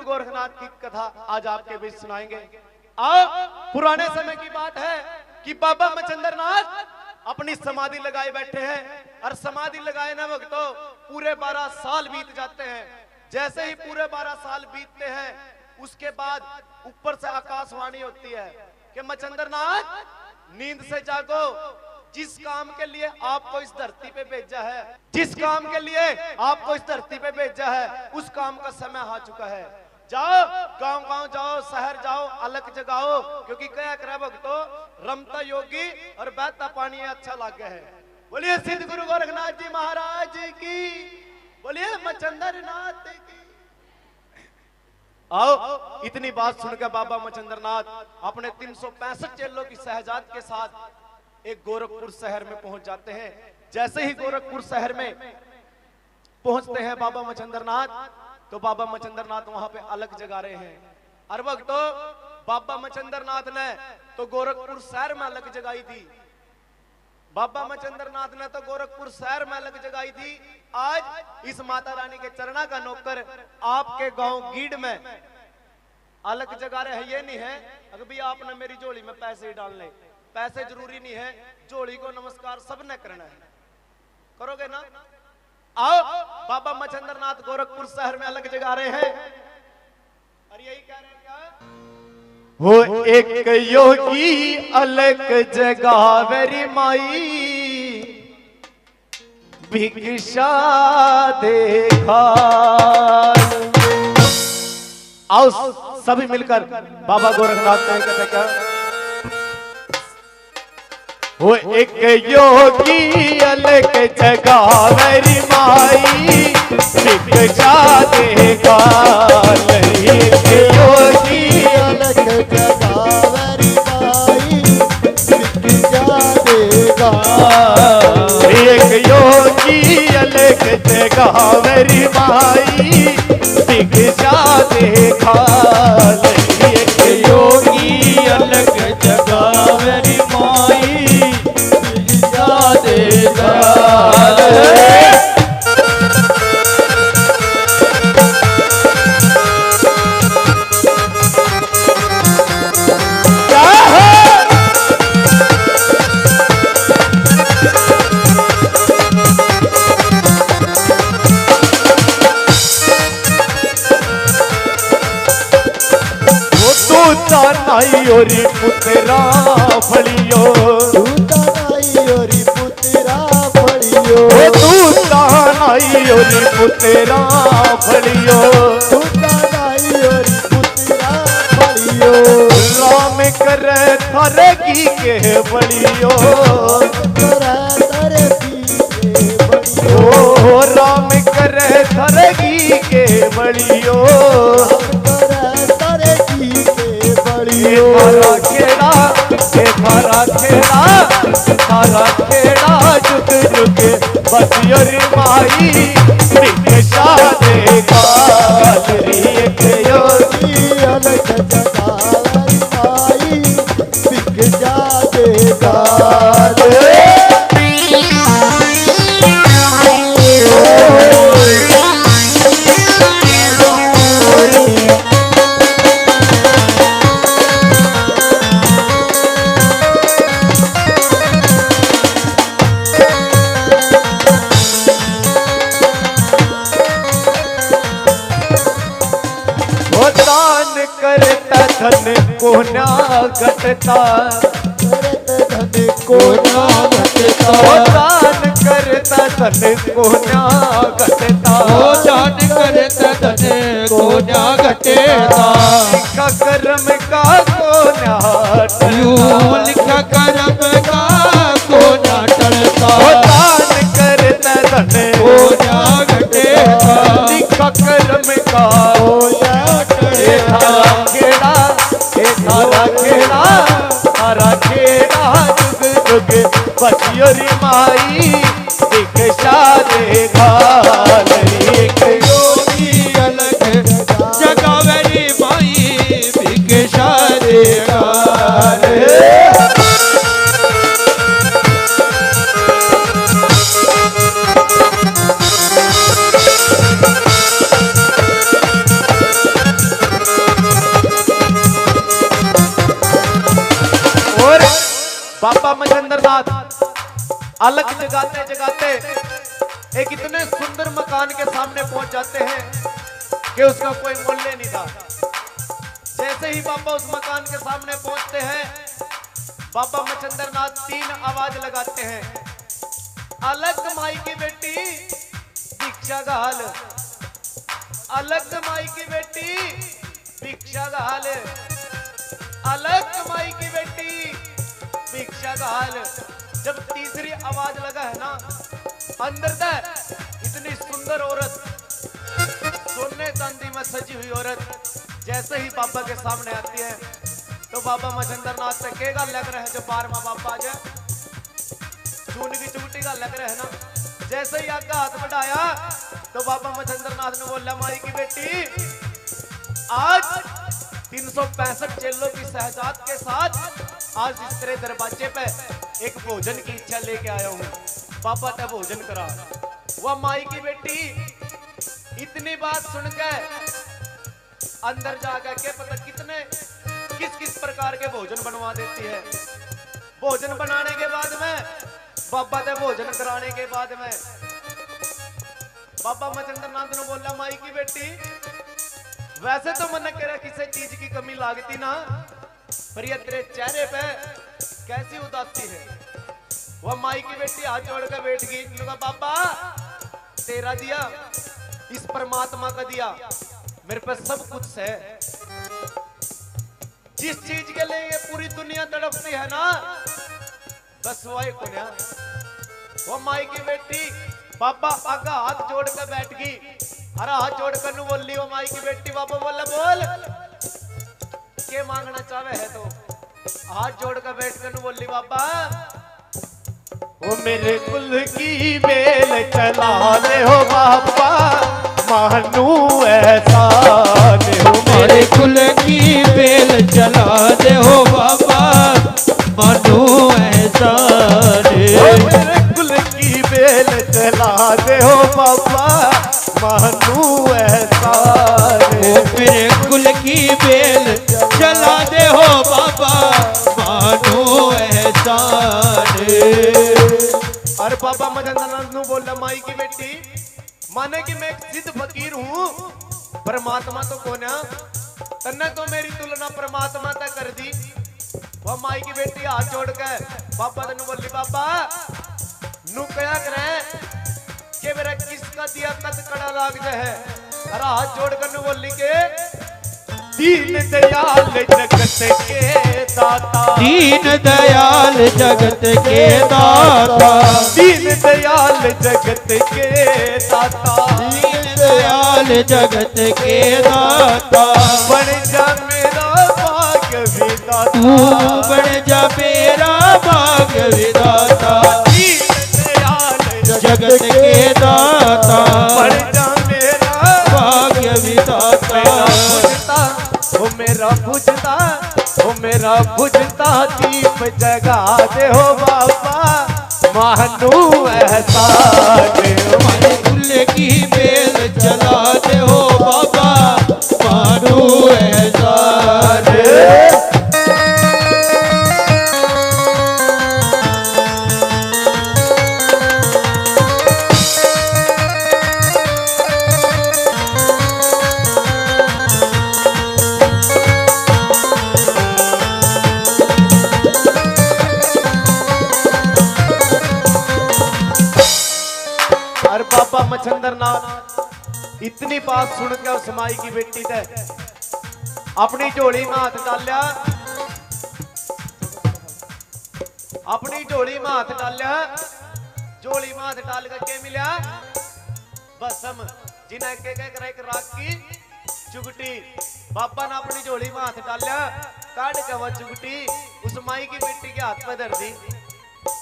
गोरखनाथ की कथा आज आपके बीच सुनाएंगे। आओ, पुराने समय की बात है कि बाबा मचंद्रनाथ अपनी समाधि लगाए बैठे हैं और समाधि लगाए ना वक्त तो पूरे 12 साल बीत जाते हैं। जैसे ही पूरे 12 साल बीतते हैं उसके बाद ऊपर से आकाशवाणी होती है कि मचंद्रनाथ नींद से जागो, जिस काम के लिए आपको इस धरती पे भेजा है, जिस काम के लिए आपको इस धरती पे भेजा है, उस काम का समय आ चुका है। जाओ, गांव-गांव जाओ, शहर जाओ, अलग जगाओ, क्योंकि क्या करे भक्तो, रमता योगी और बहता पानी अच्छा लग गया है। बोलिए सिद्ध गुरु गोरखनाथ जी महाराज की, बोलिए मचंद्रनाथ की। आओ, इतनी बात सुनकर बाबा मचंद्रनाथ अपने 365 चेलों की शहजाद के साथ एक गोरखपुर शहर में पहुंच जाते हैं। जैसे ही गोरखपुर शहर में पहुंचते हैं बाबा मचंद्रनाथ, तो बाबा मचंद्रनाथ वहां पे अलग जगा रहे हैं। हर वक्त तो बाबा मचंद्रनाथ ने तो गोरखपुर शहर में अलग जगाई थी, बाबा मचंद्रनाथ ने तो गोरखपुर शहर में अलग जगाई थी। आज इस माता रानी के चरणा का नौकर आपके गांव गीड़ में अलग जगा रहे हैं। ये नहीं है अगर भी आपने मेरी झोली में पैसे ही डालने, पैसे जरूरी नहीं है, झोली को नमस्कार सबने करना है, करोगे ना? आओ, बाबा मचंद्रनाथ गोरखपुर शहर में अलग जगा रहे हैं और यही कह रहे हैं क्या, वो एक योगी अलग जगावेरी माई, भिक्षा देखा। आओ सभी मिलकर बाबा गोरखनाथ का कहते क्या, वो एक योगी अलग जगावेरी माई, भिक्षा देगा। एक योगी अलग जगावेरी माई, भिक्षा देगा। एक योगी अलग जगावेरी माई, भिक्षा देगा। एक योगी अलग जगावेरी माई, भिक्षा देगा। नाई ओरी पुत्रा फलियो, नाई ओरी पुत्रा फलियो, नाई ओरी पुत्रा फलियो, नाई ओरी पुत्रा फलियो। राम करे थारे की के बलियो, करे थारे की के बलियो, राम करे थारे की के बलियो। थारा खेड़ा, थारा खेड़ा, थारा खेड़ा जुग जुग बसियोरी माई, भिक्षा देगा। एक योगी अलग जगावेरी माई, भिक्षा देगा। धन को ना घटता, धन को ना घटता, दान करता धन को ना घटता, दान करता धन को ना घटता। लिखा कर्म का को ना टलता, लिखा कर्म का को ना टलता, दान करता धन को ना घटता, लिखा कर्म का को ना टलता। थारा खेड़ा, थारा खेड़ा जुग जुग बसियोरी माई, भिक्षा देगा। एक योगी अलग जगावेरी माई, भिक्षा देगा। अलग जगाते जगाते एक इतने सुंदर मकान के सामने पहुंच जाते हैं कि उसका कोई मूल्य नहीं था। जैसे ही बाबा उस मकान के सामने पहुंचते हैं, बाबा मचंद्र नाथ 3 आवाज लगाते हैं, अलग माई की बेटी भिक्षा घाल, अलग माई की बेटी भिक्षा घाल, अलग माई की बेटी भिक्षा घाल। जब तीसरी आवाज लगा है ना, अंदर से इतनी सुंदर औरत, सोने चांदी में सजी हुई औरत जैसे ही बाबा के सामने आती है तो बाबा मचंद्र नाथ से केगा लग रहा है जब 12वां बाबा आ जाए, चून की चुगटी का लग रहा है ना। जैसे ही आगे हाथ बढ़ाया तो बाबा मचंद्र नाथ ने बोला, माई की बेटी आज 365 चेलों की शहजाद के साथ आज इस तेरे दरवाजे पे एक भोजन की इच्छा लेके आया हूँ, पापा ते भोजन करा। वह माई की बेटी इतनी बात सुनकर अंदर जाकर के पता कितने किस किस प्रकार के भोजन बनवा देती है। भोजन बनाने के बाद में बाबा ते भोजन कराने के बाद में बाबा मचंद्र नाथ ने बोला, माई की बेटी वैसे तो मन करे किसी चीज की कमी लागती ना, पर ये तेरे चेहरे पे कैसी उदासी है। वह माई की बेटी हाथ जोड़कर बैठ गई, लगा बाबा तेरा दिया इस परमात्मा का दिया, मेरे पे सब कुछ है। जिस चीज के लिए ये पूरी दुनिया तड़पती है ना, बस वही कुन्या। वो माई की बेटी बाबा आगा हाथ जोड़कर बैठ गई, अरे हाथ जोड़कर नु बोली वो माई की बेटी। बाबा बोला, बोल के मांगना चाहे है तो। हाथ जोड़कर बैठकर नु बोली, बाबा वो मेरे कुल की बेल चला ले हो बाबा, मानू एहसान हो मेरे कुल की बेल चला दे हो बाबा, मानू एहसान। मेरे कुल की बेल चला दे हो बाबा, मानू एहसान। मेरे कुल की बेल चला दे हो बाबा, मानू एहसान। अरे बाबा मचंद्र नाथ बोला, माई की बेटी माने कि मैं एक सिद्ध फकीर हूँ, परमात्मा तो कौन है, तन्ने तो मेरी तुलना परमात्मा तक कर दी। वह माई की बेटी हाथ जोड़ के बाबा तेन बोली, बाबा नु क्या करे कि मेरा किसका दिया कद कड़ा लाग जाए। अरे हाथ जोड़ कर नु बोली के दीन दयाल जगत के दाता, दीन दयाल जगत के दाता, दीन दयाल जगत के दाता, दीन दयाल जगत के दाता। बन जा मेरा भाग्य विधाता, तू बन जा मेरा भाग्य विधाता। दीन दयाल जगत के दाता, बन जा मेरा भाग्य विधाता। ओ मेरा बुझता, ओ मेरा बुझता दीप जगा दे हो बाबा, मानू एहसान। हमारे कुल की बेल चला दे हो बाबा, मानू एहसान। बाबा मचंद्र नाथ इतनी बात सुन के उस माई की बेटी ने अपनी झोली में हाथ डालिया, अपनी झोली में हाथ डालिया। झोली में हाथ डाल करके मिला बसम, जिन्हें एक राख की चुगटी। बाबा ने अपनी झोली में हाथ डालिया, काट के वह चुगटी उस माई की बेटी के हाथ पे धर दी।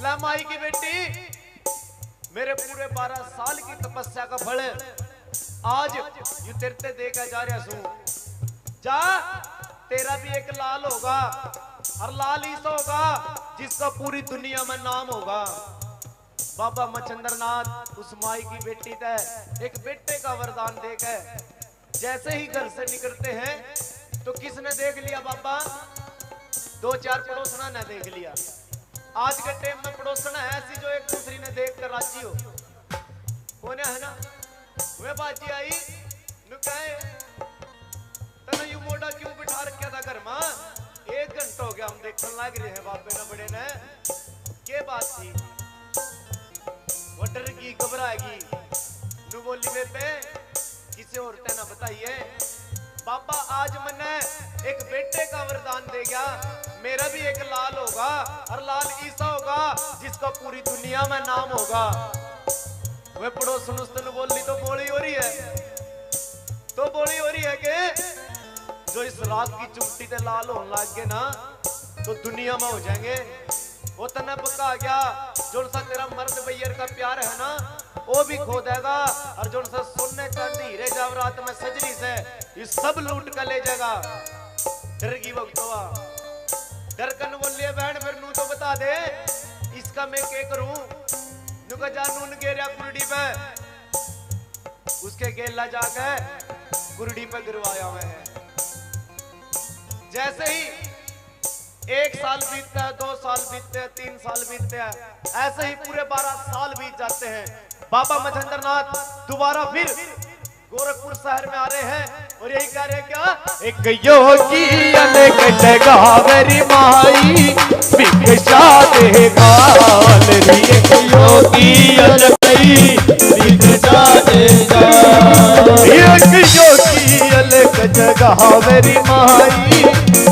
ला माई की बेटी, मेरे पूरे 12 साल की तपस्या का फल आज यू तेरे देखा जा रहा हूं। जा तेरा भी एक लाल होगा, और लाल ही तो होगा जिसका पूरी दुनिया में नाम होगा। बाबा मचंद्र नाथ उस माई की बेटी ने एक बेटे का वरदान देकर जैसे ही घर से निकलते हैं तो किसने देख लिया बाबा? 2-4 पड़ोसना ने देख लिया। आज के टाइम में पड़ोसन है ऐसी जो एक दूसरी ने देख कर राजी हो। कौन है ना वे बाजी आई नु कहे तने यू मोड़ा क्यों बिठा रखा था घर में? 1 घंटा हो गया हम देखने लग रहे हैं बापे ने बड़े ने। के बात थी? वो डर की घबराएगी नु बोली बेटे किसी और ना बताइए। पापा आज मैंने एक बेटे का वरदान दे गया, मेरा भी एक लाल होगा और लाल ईसा होगा जिसका पूरी दुनिया में नाम होगा। वे पड़ोसन उसने बोली तो बोली हो रही है, तो बोली हो रही है कि जो इस रात की चुट्टी से लाल होने लग गए ना तो दुनिया में हो जाएंगे। वो तने पका गया जो सा तेरा मर्द भैया का प्यार है ना वो भी खो देगा और जो सा सोने चांदी हीरे जवाहरात में सजरी से ये सब लूट कर ले जाएगा। डर की वक्तवा डर कन बोलिए बहन फिर नू तो बता दे इसका मैं क्या करूं? नुका जानून गेरिया कुरडी पे उसके गेला जाके कुरडी पे गिरवाया हुआ है। जैसे ही 1 साल बीतता है, 2 साल बीतते हैं, 3 साल बीतते हैं, ऐसे ही पूरे 12 साल बीत जाते हैं। बाबा मच्छिंद्र नाथ दोबारा फिर गोरखपुर शहर में आ रहे हैं और यही कह रहे हैं क्या? एक योगी अनेक जगावेरी माई भिक्षा दे गाल री। एक योगी अनेक भिक्षा दे गाल। एक योगी अनेक जगावेरी माई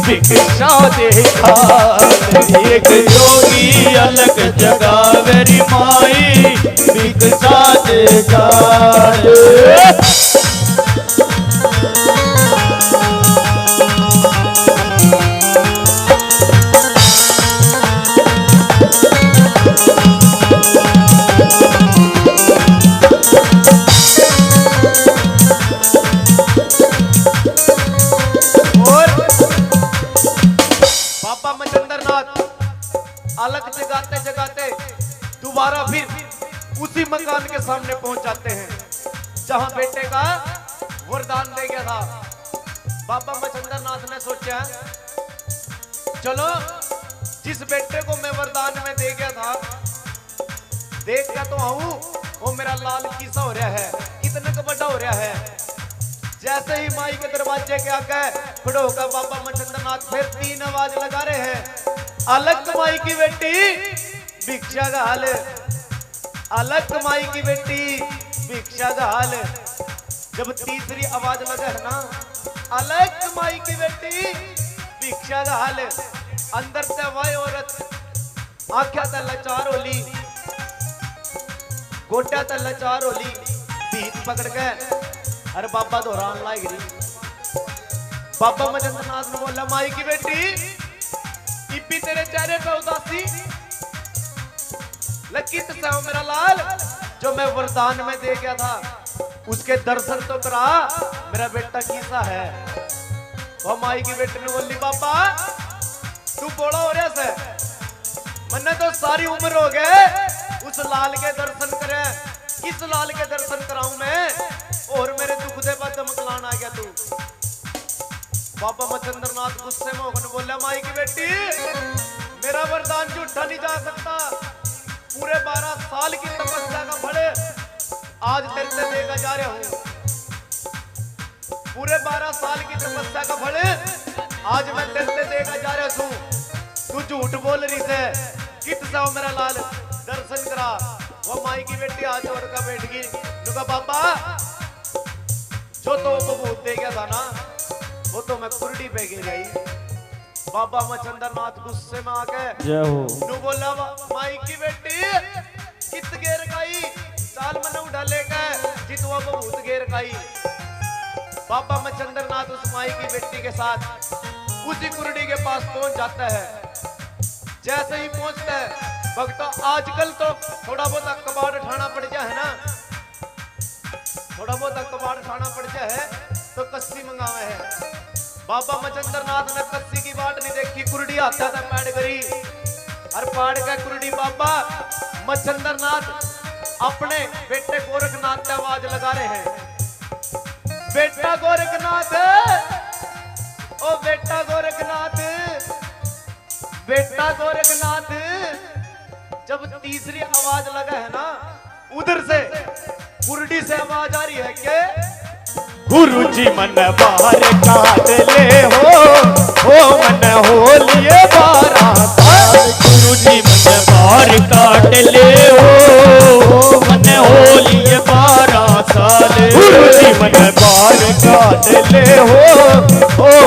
भिक्षा दे गाल। एक योगी अलग जगावेरी माई भिक्षा दे गाल। अलग जगाते जगाते दोबारा फिर उसी मकान के सामने पहुंच जाते हैं जहां बेटे का वरदान दे गया था। बाबा मच्छिंद्र नाथ ने सोचा चलो जिस बेटे को मैं वरदान में दे गया था देख क्या तो आऊं वो मेरा लाल किसा हो रहा है, कितना का बड़ा हो रहा है। जैसे ही माई के दरवाजे के आगे खड़े होकर बाबा मच्छिंद्र नाथ फिर 3 आवाज लगा रहे हैं, अलग माई की बेटी भिक्षा का हाल, अलग माई की बेटी भिक्षा का हाल। जब तीसरी आवाज लगा है ना अलग माई की बेटी भिक्षा का हाल, अंदर से वही औरत आख्या तो लाचार होली, गोटा तो लाचार होली, भीत पकड़ के अरे बाबा दोहरान लाई गिरी। बाबा मच्छिंद्र नाथ ने बोला माई की बेटी इपी तेरे चेहरे पे उदासी लकित से हो मेरा लाल, जो मैं वरदान में दे गया था उसके दर्शन तो करा, मेरा बेटा किसा है। वो माई की बेटी ने बोली बाबा तू बोला हो रहा से, मैंने तो सारी उम्र हो गए उस लाल के दर्शन करे, किस लाल के दर्शन कराऊं मैं, और मेरे दुख दे बाद दमकलान आ गया तू। बाबा मच्छिंद्र नाथ गुस्से में होकर बोला माई की बेटी मेरा वरदान झूठा नहीं जा सकता, पूरे 12 साल की तपस्या का फल आज तेरे से देगा जा रहा हूं, पूरे 12 साल की तपस्या का फल आज मैं तेरे से देगा जा रहा हूं। तू झूठ बोल रही से कित से हो मेरा लाल दर्शन करा। वो माई की बेटी हाथ जोड़ कर बैठ गई, नुका बाबा जो तो बबूत दे गया था ना वो तो मैं कुर्डी पे गिर गई। बाबा मच्छिंद्र नाथ गुस्से में आके नु बोला माई की बेटी कित गेर गई, चाल मने उठा लेकर जितवा बबूत गेर गई। बाबा मच्छिंद्र नाथ उस माई की बेटी के साथ उसी कुर्डी के पास पहुंच जाता है। जैसे ही पहुंचता है भक्तों आजकल तो थोड़ा बहुत कबाड़ उठाना पड़ जाए है ना, थोड़ा बहुत कबाड़ उठाना पड़ जाए तो कस्सी मंगावे है। बाबा मच्छिंद्र नाथ ने कस्सी की बाट नहीं देखी, कुर्डी आता था पैड करी और पाड़ का कुर्डी बाबा मच्छिंद्र नाथ अपने बेटे गोरखनाथ से आवाज लगा रहे हैं, बेटा गोरखनाथ, ओ बेटा गोरखनाथ, बेटा गोरखनाथ जब तीसरी आवाज लगा है ना, उधर से कुर्डी से आवाज आ रही है के गुरुजी मन बाहर काट ले हो मन होलिए 12 साल। गुरुजी मन बाहर काट ले हो मन होलिए 12 साल। गुरुजी मन बाहर काट ले हो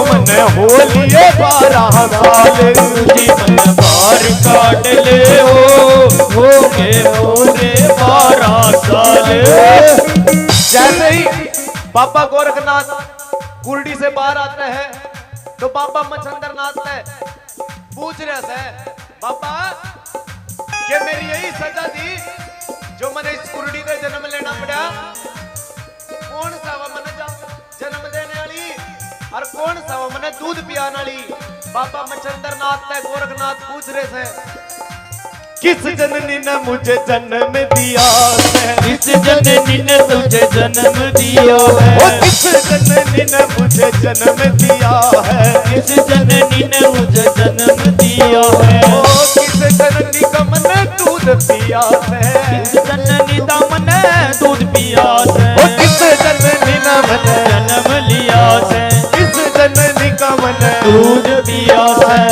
मन होलिए 12 साल। गुरुजी मन बाहर काट ले हो के होले 12 साल। जैसे ही बाबा गोरखनाथ कुर्डी से बाहर आते हैं तो बाबा मच्छिंद्रनाथ ने पूछ रहे थे, बाबा कि मेरी यही सजा थी जो मैंने इस कुर्डी का जन्म लेना पड़ा? कौन सा वो मैंने जन्म देने वाली और कौन सा वो मैंने दूध पियाने वाली? बाबा मच्छिंद्रनाथ ने गोरखनाथ पूछ रहे थे, किस जननी ने मुझे जन्म दिया है? किस जननी ने तुझे जन्म दिया है? ओ किस जननी ने मुझे जन्म दिया है? किस जननी ने मुझे जन्म दिया है? ओ किस जननी का मैंने दूध पिया है? किस जननी का मैंने दूध पिया है? ओ किस जननी ने मैंने जन्म लिया है? किस जननी का मैंने दूध पिया है?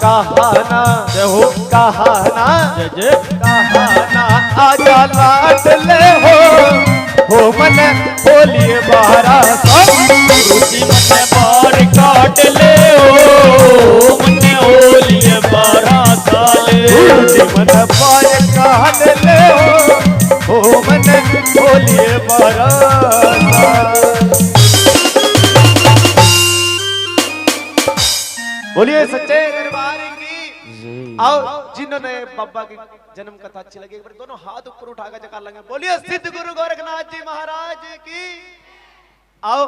कहाना हो कहाना जज कहाना आजा लाट ले हो मन बोलिए 12 साल। गुरुजी मन बाहर काट ले हो मन होलिए 12 साल। गुरुजी मन बाहर काट ले हो मन बोलिए 12 साल। बोलिए सच्चे दरबार की। आओ जिन्होंने बाबा की जन्म कथा अच्छी लगी एक बार दोनों हाथ ऊपर उठाकर जका लेंगे। बोलिए सिद्ध गुरु गोरखनाथ जी महाराज की। आओ